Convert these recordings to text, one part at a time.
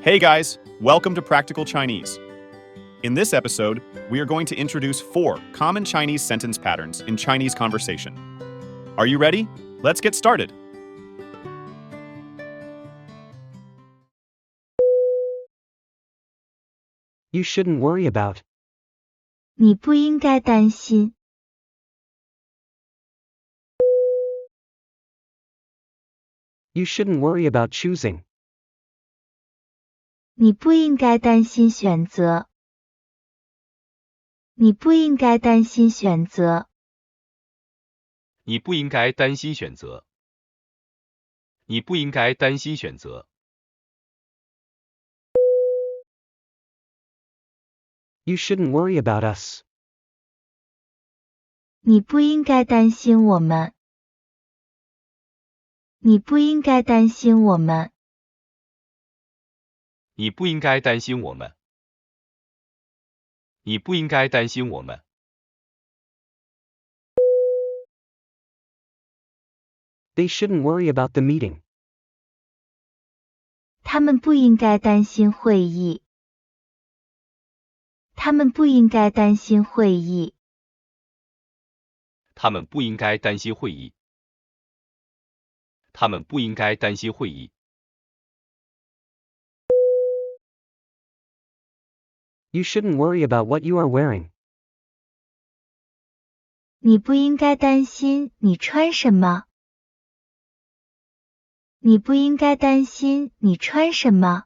Hey guys, welcome to Practical Chinese. In this episode, we are going to introduce 4 common Chinese sentence patterns in Chinese conversation. Are you ready? Let's get started. You shouldn't worry about. 你不应该担心， You shouldn't worry about choosing. 你不应该担心选择，你不应该担心选择，你不应该担心选择。你不应该担心选择。You shouldn't worry about us. 你不应该担心我们，你不应该担心我们，你不应该担心我们。你不应该担心我们。They shouldn't worry about the meeting. 他们不应该担心会议，他们不应该担心会议，他们不应该担心会议。他们不应该担心会议。You shouldn't worry about what you are wearing. 你不应该担心你穿什么，你不应该担心你穿什么，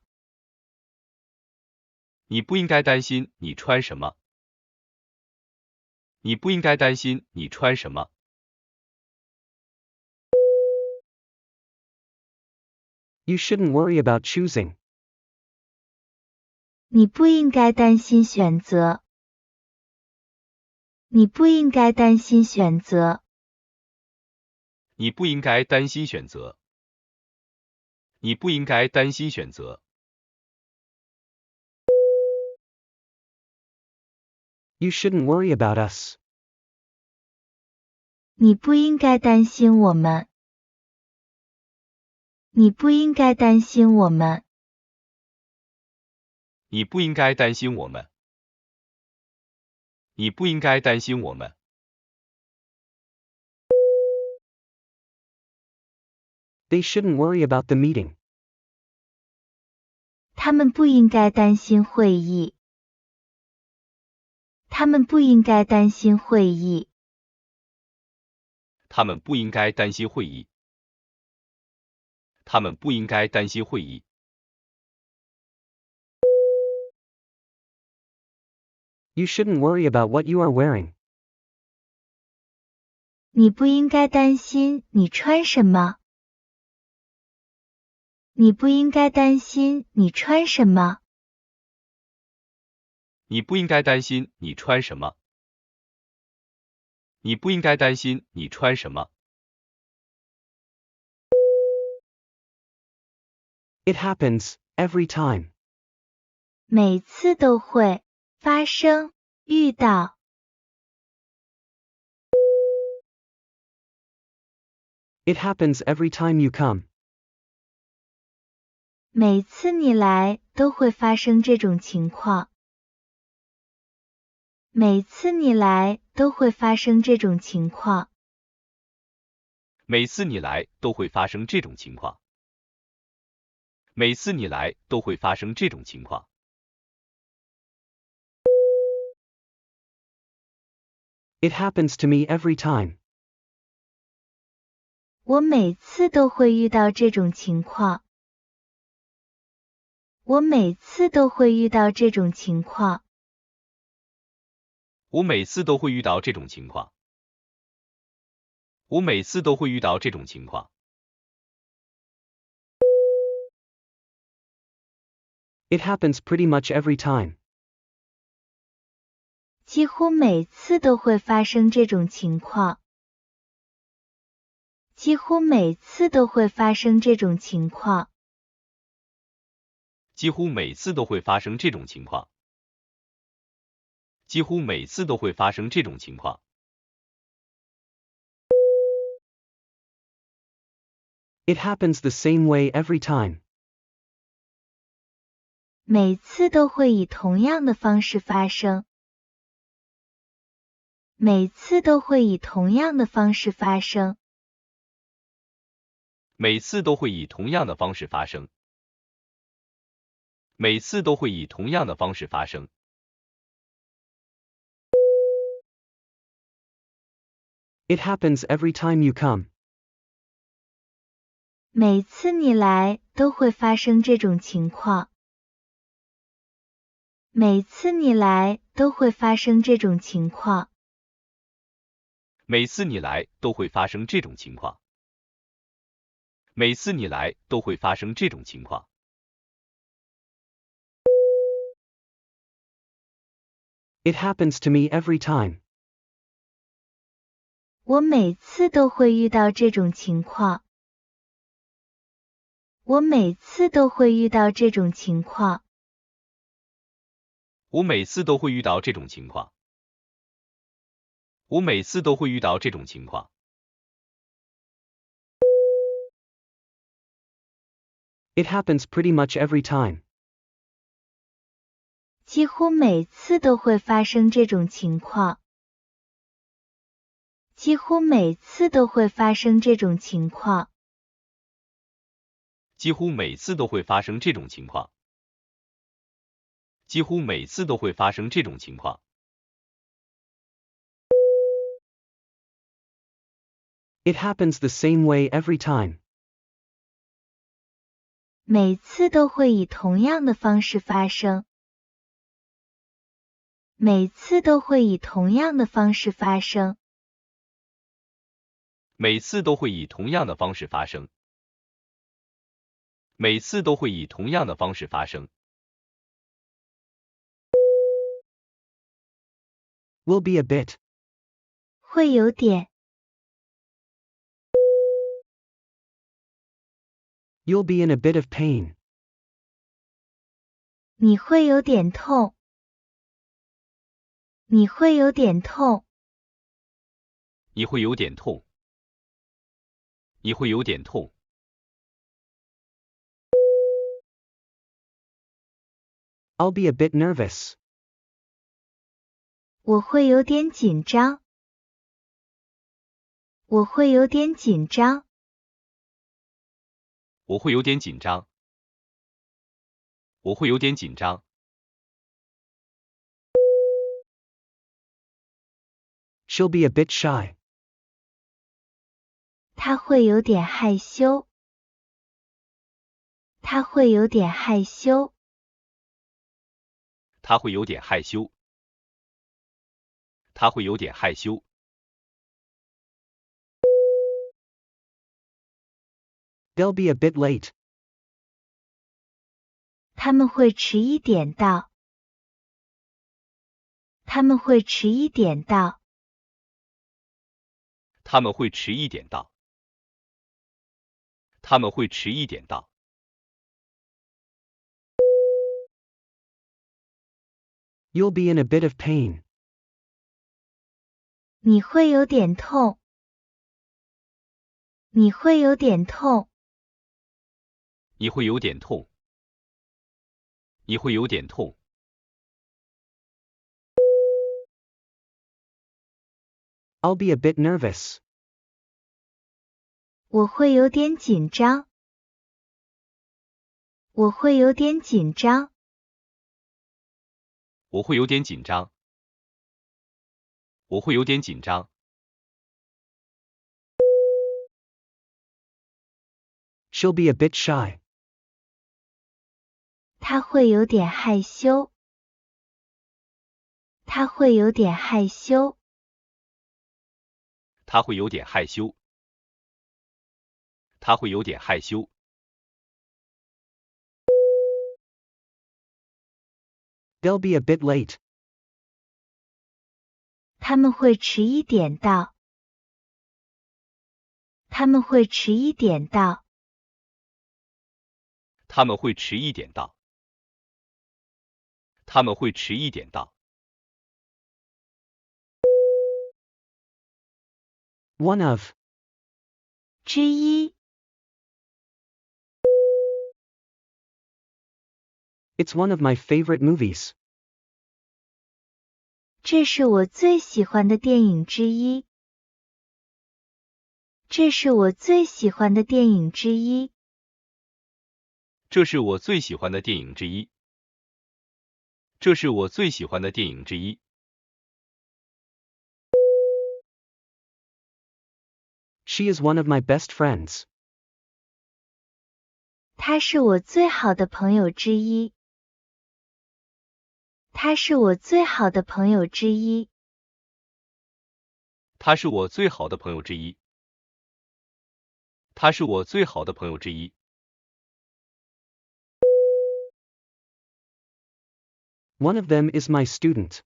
你不应该担心你穿什么。你不应该担心你穿什么。You shouldn't worry about choosing. 你不应该担心选择，你不应该担心选择，你不应该担心选择。你不应该担心选择。You shouldn't worry about us. 你不应该担心我们，你不应该担心我们，你不应该担心我们。你不应该担心我们。They shouldn't worry about the meeting. 他们不应该担心会议，他们不应该担心会议，他们不应该担心会议。他们不应该担心会议。You shouldn't worry about what you are wearing. 你不应该担心你穿什么，你不应该担心你穿什么，你不应该担心你穿什么。你不应该担心你穿什么。It happens, every time. 每次都会发生，遇到。It happens every time you come. 每次你来都会发生这种情况。每次你来都会发生这种情况。每次你来都会发生这种情况。每次你来都会发生这种情况。It happens to me every time. 我每次都会遇到这种情况。我每次都会遇到这种情况。我每次都会遇到这种情况。我每次都会遇到这种情况。It happens pretty much every time. 几乎每次都会发生这种情况。几乎每次都会发生这种情况。几乎每次都会发生这种情况。几乎每次都会发生这种情况。It happens the same way every time. 每次都会以同样的方式发生。每次都会以同样的方式发生。每次都会以同样的方式发生。每次都会以同样的方式发生。It happens every time you come. 每次你来都会发生这种情况。每次你来都会发生这种情况。每次你来都会发生这种情况。每次你来都会发生这种情况。It happens to me every time. 我每次都会遇到这种情况。我每次都会遇到这种情况。我每次都会遇到这种情况。我每次都会遇到这种情况。It happens pretty much every time. 几乎每次都会发生这种情况。几乎每次都会发生这种情况。几乎每次都会发生这种情况。几乎每次都会发生这种情况。It happens the same way every time. 每次都会以同样的方式发生。每次都会以同样的方式发生。每次都会以同样的方式发生。每次都会以同样的方式发生。Will be a bit. 会有点。You'll be in a bit of pain. 你会有点痛。你会有点痛。你会有点痛。你会有点痛。I'll be a bit nervous. 我会有点紧张。我会有点紧张。我会有点紧张。我会有点紧张。She'll be a bit shy. 他会有点害羞。他会有点害羞。他会有点害羞。他会有点害羞。They'll be a bit late. 他们会迟一点到。他们会迟一点到。他们会迟一点到。他们会迟一点到。You'll be in a bit of pain. 你会有点痛。你会有点痛。你会有点痛。你会有点痛。I'll be a bit nervous. 我会有点紧张。我会有点紧张。我会有点紧张。我会有点紧张。She'll be a bit shy. 他会有点害羞。他会有点害羞。他会有点害羞。他会有点害羞。They'll be a bit late. 他们会迟一点到。他们会迟一点到。他们会迟一点到。他们会迟一点到。One of. 之一。It's one of my favorite movies. 这是我最喜欢的电影之一。这是我最喜欢的电影之一。这是我最喜欢的电影之一。这是我最喜欢的电影之一。She is one of my best friends. 他是我最好的朋友之一。他是我最好的朋友之一。他是我最好的朋友之一。他是我最好的朋友之一。One of them is my student.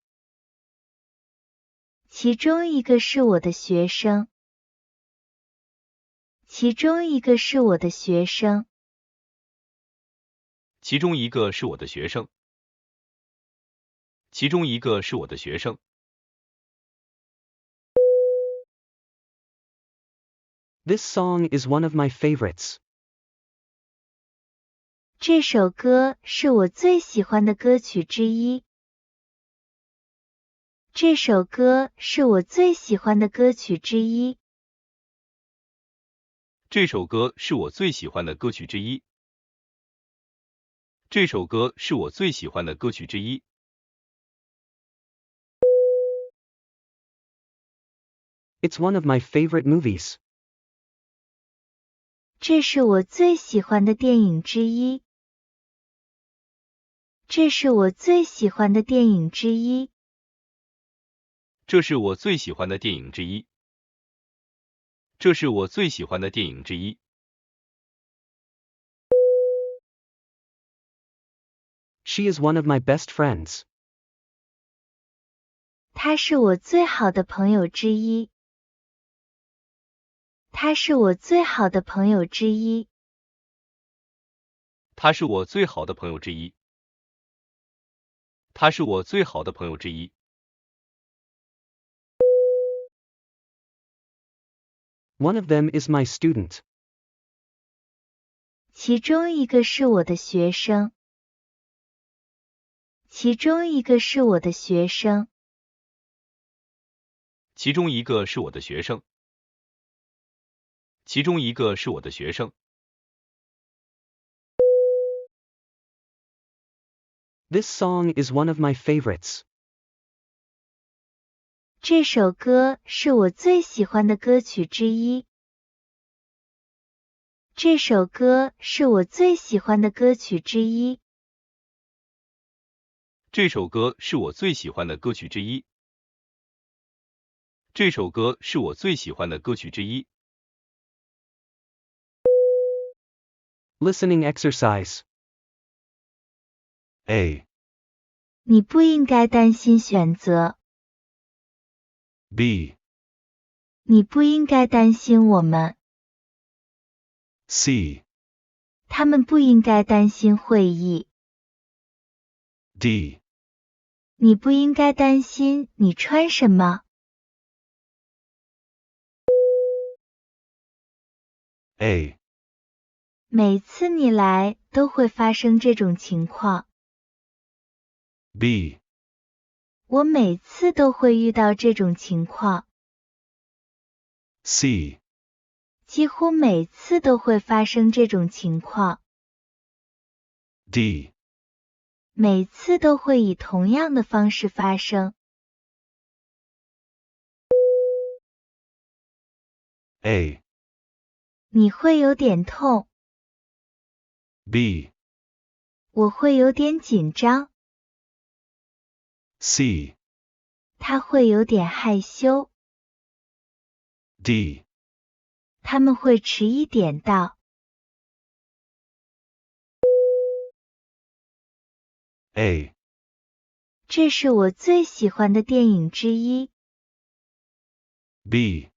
其中一个是我的学生。其中一个是我的学生。其中一个是我的学生。其中一个是我的学生。This song is one of my favorites. 这首歌是我最喜欢的歌曲之一。这首歌是我最喜欢的歌曲之一。这首歌是我最喜欢的歌曲之一。这首歌是我最喜欢的歌曲之一。It's one of my favorite movies. 这是我最喜欢的电影之一。这是我最喜欢的电影之一。这是我最喜欢的电影之一。这是我最喜欢的电影之一。She is one of my best friends. 他是我最好的朋友之一。他是我最好的朋友之一。他是我最好的朋友之一。他是我最好的朋友之一。One of them is my student. 其中一个是我的学生。其中一个是我的学生。其中一个是我的学生。其中一个是我的学生。This song is one of my favorites. 这首歌是我最喜欢的歌曲之一。这首歌是我最喜欢的歌曲之一。这首歌是我最喜欢的歌曲之一。这首歌是我最喜欢的歌曲之一。Listening exercise. A, 你不应该担心选择。B, 你不应该担心我们。C, 他们不应该担心会议。D, 你不应该担心你穿什么。A, 每次你来都会发生这种情况。B, 我每次都会遇到这种情况。C, 几乎每次都会发生这种情况。D, 每次都会以同样的方式发生。A, 你会有点痛。B, 我会有点紧张。C, 他会有点害羞。D, 他们会迟一点到。A, 这是我最喜欢的电影之一。B,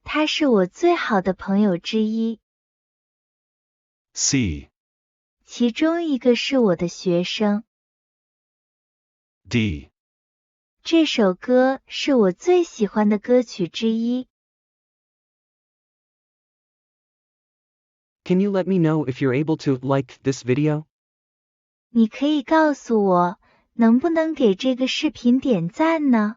他是我最好的朋友之一。C, 其中一个是我的学生。D, 这首歌是我最喜欢的歌曲之一。Can you let me know if you're able to like this video? 你可以告诉我，能不能给这个视频点赞呢？